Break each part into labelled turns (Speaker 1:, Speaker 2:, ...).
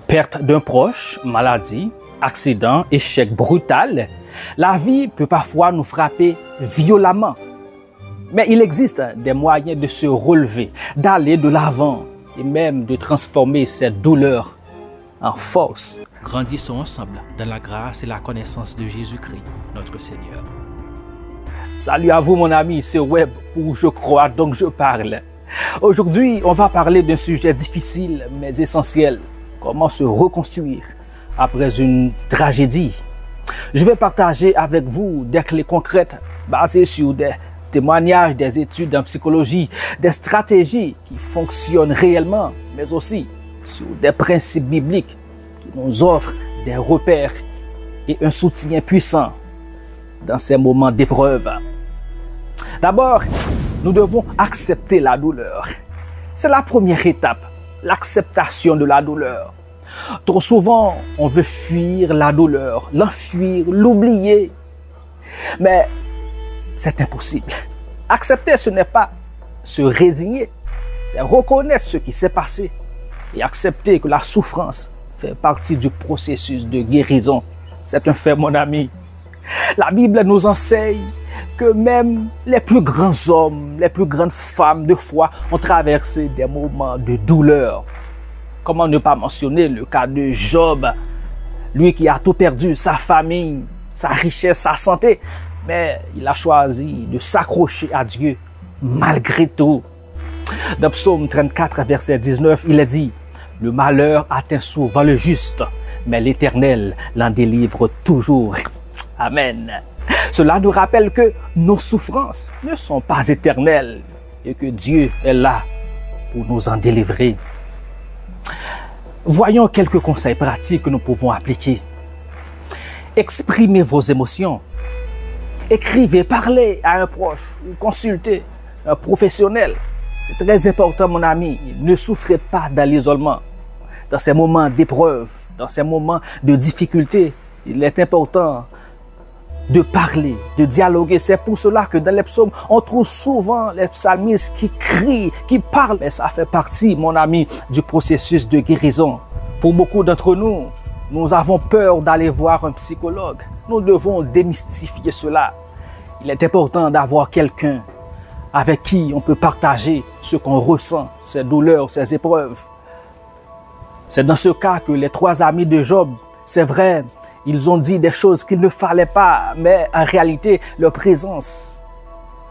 Speaker 1: Perte d'un proche, maladie, accident, échec brutal, la vie peut parfois nous frapper violemment. Mais il existe des moyens de se relever, d'aller de l'avant et même de transformer cette douleur en force. Grandissons ensemble dans la grâce et la connaissance de Jésus-Christ, notre Seigneur. Salut à vous mon ami, c'est Web où je crois donc je parle. Aujourd'hui, on va parler d'un sujet difficile mais essentiel. Comment se reconstruire après une tragédie. Je vais partager avec vous des clés concrètes basées sur des témoignages, des études en psychologie, des stratégies qui fonctionnent réellement, mais aussi sur des principes bibliques qui nous offrent des repères et un soutien puissant dans ces moments d'épreuve. D'abord, nous devons accepter la douleur. C'est la première étape, l'acceptation de la douleur. Trop souvent, on veut fuir la douleur, l'enfuir, l'oublier. Mais c'est impossible. Accepter, ce n'est pas se résigner, c'est reconnaître ce qui s'est passé et accepter que la souffrance fait partie du processus de guérison. C'est un fait, mon ami. La Bible nous enseigne que même les plus grands hommes, les plus grandes femmes de foi ont traversé des moments de douleur. Comment ne pas mentionner le cas de Job, lui qui a tout perdu, sa famille, sa richesse, sa santé, mais il a choisi de s'accrocher à Dieu malgré tout. Dans Psaume 34, verset 19, il est dit « Le malheur atteint souvent le juste, mais l'Éternel l'en délivre toujours. » Amen. Cela nous rappelle que nos souffrances ne sont pas éternelles et que Dieu est là pour nous en délivrer. Voyons quelques conseils pratiques que nous pouvons appliquer. Exprimez vos émotions. Écrivez, parlez à un proche ou consultez un professionnel. C'est très important, mon ami. Ne souffrez pas dans l'isolement. Dans ces moments d'épreuve, dans ces moments de difficulté, il est important de parler, de dialoguer. C'est pour cela que dans les psaumes, on trouve souvent les psalmistes qui crient, qui parlent. Mais ça fait partie, mon ami, du processus de guérison. Pour beaucoup d'entre nous, nous avons peur d'aller voir un psychologue. Nous devons démystifier cela. Il est important d'avoir quelqu'un avec qui on peut partager ce qu'on ressent, ses douleurs, ses épreuves. C'est dans ce cas que les 3 amis de Job, c'est vrai, ils ont dit des choses qu'il ne fallait pas, mais en réalité, leur présence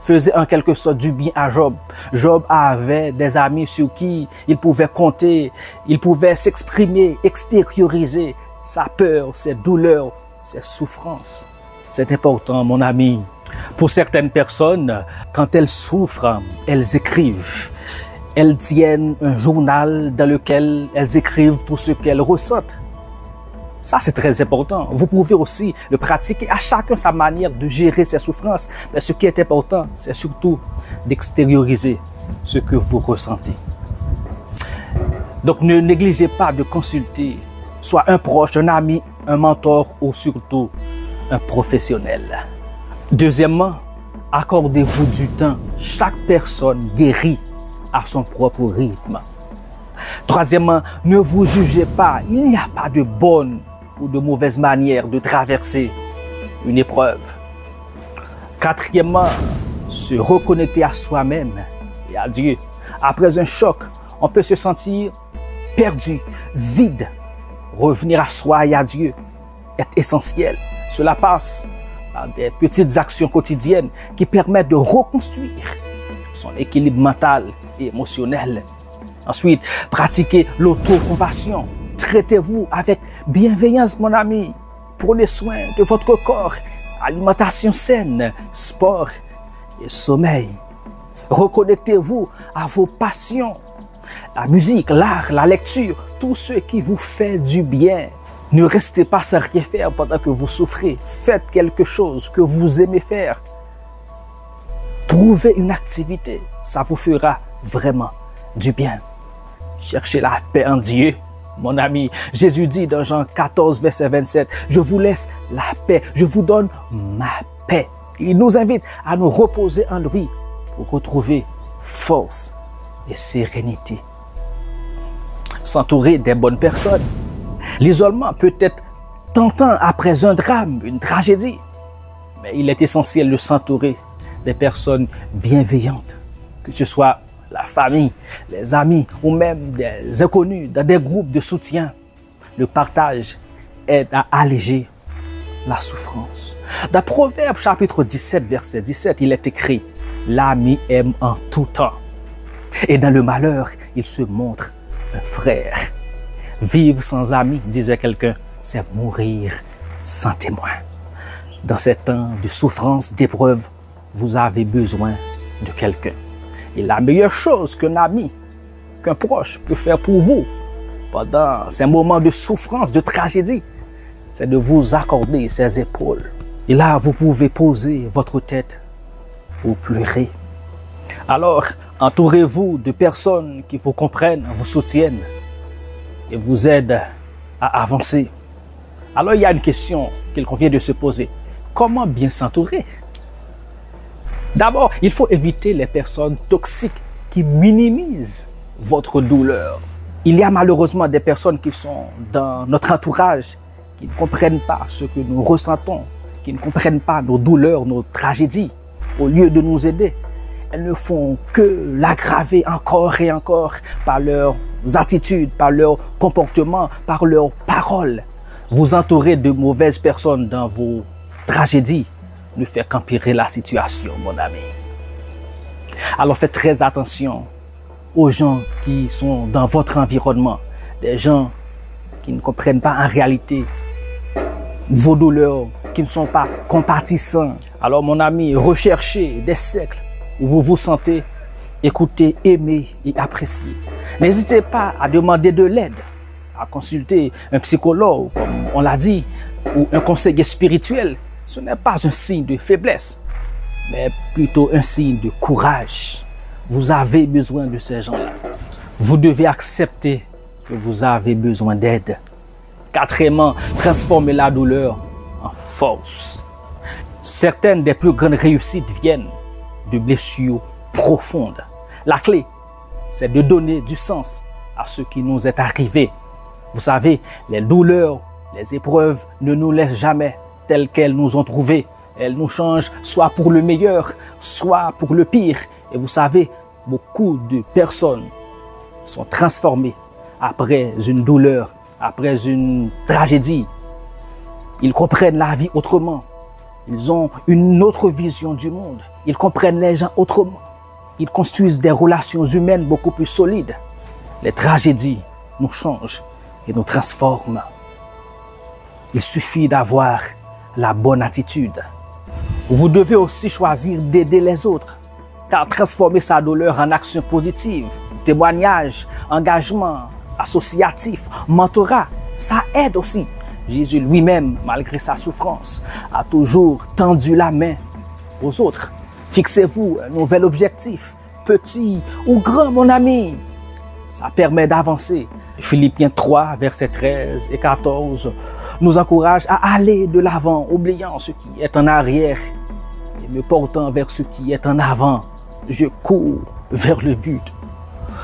Speaker 1: faisait en quelque sorte du bien à Job. Job avait des amis sur qui il pouvait compter, il pouvait s'exprimer, extérioriser sa peur, ses douleurs, ses souffrances. C'est important, mon ami. Pour certaines personnes, quand elles souffrent, elles écrivent. Elles tiennent un journal dans lequel elles écrivent tout ce qu'elles ressentent. Ça, c'est très important. Vous pouvez aussi le pratiquer, à chacun sa manière de gérer ses souffrances. Mais ce qui est important, c'est surtout d'extérioriser ce que vous ressentez. Donc, ne négligez pas de consulter soit un proche, un ami, un mentor ou surtout un professionnel. Deuxièmement, accordez-vous du temps. Chaque personne guérit à son propre rythme. Troisièmement, ne vous jugez pas. Il n'y a pas de bonne ou de mauvaise manière de traverser une épreuve. Quatrièmement, se reconnecter à soi-même et à Dieu. Après un choc, on peut se sentir perdu, vide. Revenir à soi et à Dieu est essentiel. Cela passe par des petites actions quotidiennes qui permettent de reconstruire son équilibre mental et émotionnel. Ensuite, pratiquez l'autocompassion. Traitez-vous avec bienveillance, mon ami. Prenez soin de votre corps. Alimentation saine, sport et sommeil. Reconnectez-vous à vos passions. La musique, l'art, la lecture, tout ce qui vous fait du bien. Ne restez pas sans rien faire pendant que vous souffrez. Faites quelque chose que vous aimez faire. Trouvez une activité. Ça vous fera vraiment du bien. Cherchez la paix en Dieu, mon ami. Jésus dit dans Jean 14, verset 27, « Je vous laisse la paix, je vous donne ma paix. » Il nous invite à nous reposer en lui pour retrouver force et sérénité. S'entourer des bonnes personnes L'isolement peut être tentant après un drame, une tragédie, mais il est essentiel de s'entourer des personnes bienveillantes, que ce soit la famille, les amis ou même des inconnus dans des groupes de soutien. Le partage aide à alléger la souffrance. Dans Proverbe chapitre 17, verset 17, il est écrit « L'ami aime en tout temps, et dans le malheur, il se montre un frère. » Vivre sans amis, disait quelqu'un, c'est mourir sans témoin. Dans ces temps de souffrance, d'épreuve, vous avez besoin de quelqu'un. Et la meilleure chose qu'un ami, qu'un proche peut faire pour vous pendant ces moments de souffrance, de tragédie, c'est de vous accorder ses épaules. Et là, vous pouvez poser votre tête pour pleurer. Alors, entourez-vous de personnes qui vous comprennent, vous soutiennent et vous aident à avancer. Alors, il y a une question qu'il convient de se poser. Comment bien s'entourer? D'abord, il faut éviter les personnes toxiques qui minimisent votre douleur. Il y a malheureusement des personnes qui sont dans notre entourage, qui ne comprennent pas ce que nous ressentons, qui ne comprennent pas nos douleurs, nos tragédies. Au lieu de nous aider, elles ne font que l'aggraver encore et encore par leurs attitudes, par leurs comportements, par leurs paroles. Vous entourer de mauvaises personnes dans vos tragédies ne fait qu'empirer la situation, mon ami. Alors faites très attention aux gens qui sont dans votre environnement, des gens qui ne comprennent pas en réalité vos douleurs, qui ne sont pas compatissants. Alors mon ami, recherchez des cercles où vous vous sentez écouter, aimer et apprécier. N'hésitez pas à demander de l'aide, à consulter un psychologue, comme on l'a dit, ou un conseiller spirituel. Ce n'est pas un signe de faiblesse, mais plutôt un signe de courage. Vous avez besoin de ces gens-là. Vous devez accepter que vous avez besoin d'aide. Quatrièmement, transformez la douleur en force. Certaines des plus grandes réussites viennent de blessures profondes. La clé, c'est de donner du sens à ce qui nous est arrivé. Vous savez, les douleurs, les épreuves ne nous laissent jamais telles qu'elles nous ont trouvées. Elles nous changent soit pour le meilleur, soit pour le pire. Et vous savez, beaucoup de personnes sont transformées après une douleur, après une tragédie. Ils comprennent la vie autrement. Ils ont une autre vision du monde. Ils comprennent les gens autrement. Ils construisent des relations humaines beaucoup plus solides. Les tragédies nous changent et nous transforment. Il suffit d'avoir la bonne attitude. Vous devez aussi choisir d'aider les autres, car transformer sa douleur en action positive, témoignage, engagement associatif, mentorat, ça aide aussi. Jésus lui-même, malgré sa souffrance, a toujours tendu la main aux autres. Fixez-vous un nouvel objectif, petit ou grand, mon ami. Ça permet d'avancer. Philippiens 3, versets 13 et 14 nous encourage à aller de l'avant, oubliant ce qui est en arrière et me portant vers ce qui est en avant. Je cours vers le but.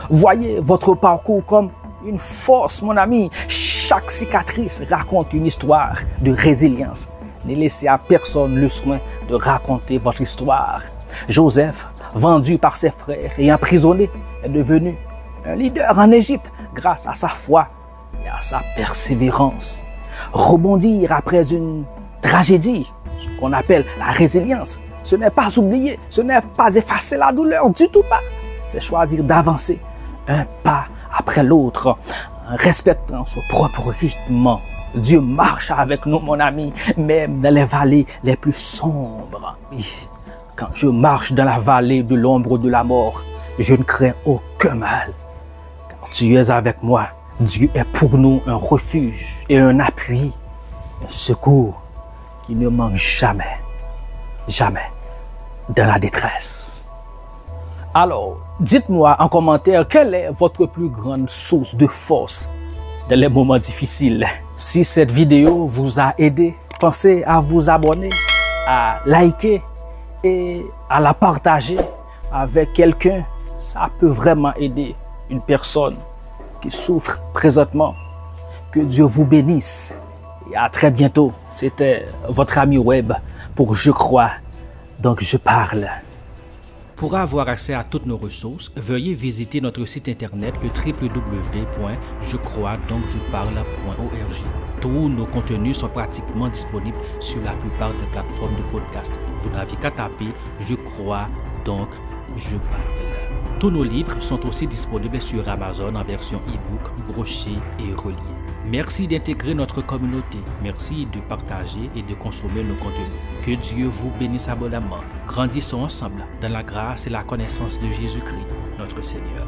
Speaker 1: Voyez votre parcours comme une force, mon ami. Chaque cicatrice raconte une histoire de résilience. Ne laissez à personne le soin de raconter votre histoire. Joseph, vendu par ses frères et emprisonné, est devenu un leader en Égypte grâce à sa foi et à sa persévérance. Rebondir après une tragédie, ce qu'on appelle la résilience, ce n'est pas oublier, ce n'est pas effacer la douleur du tout pas. C'est choisir d'avancer un pas après l'autre, en respectant son propre rythme. Dieu marche avec nous, mon ami, même dans les vallées les plus sombres. Oui. Quand je marche dans la vallée de l'ombre de la mort, je ne crains aucun mal. Car tu es avec moi. Dieu est pour nous un refuge et un appui, un secours qui ne manque jamais, jamais dans la détresse. Alors, dites-moi en commentaire quelle est votre plus grande source de force dans les moments difficiles. Si cette vidéo vous a aidé, pensez à vous abonner, à liker et à la partager avec quelqu'un. Ça peut vraiment aider une personne qui souffre présentement. Que Dieu vous bénisse. Et à très bientôt. C'était votre ami web pour Je crois, donc je parle. Pour avoir accès à toutes nos ressources, veuillez visiter notre site internet le www.jecroisdoncjeparle.org. Tous nos contenus sont pratiquement disponibles sur la plupart des plateformes de podcast. Vous n'avez qu'à taper « Je crois, donc je parle ». Tous nos livres sont aussi disponibles sur Amazon en version e-book, broché et relié. Merci d'intégrer notre communauté. Merci de partager et de consommer nos contenus. Que Dieu vous bénisse abondamment. Grandissons ensemble dans la grâce et la connaissance de Jésus-Christ, notre Seigneur.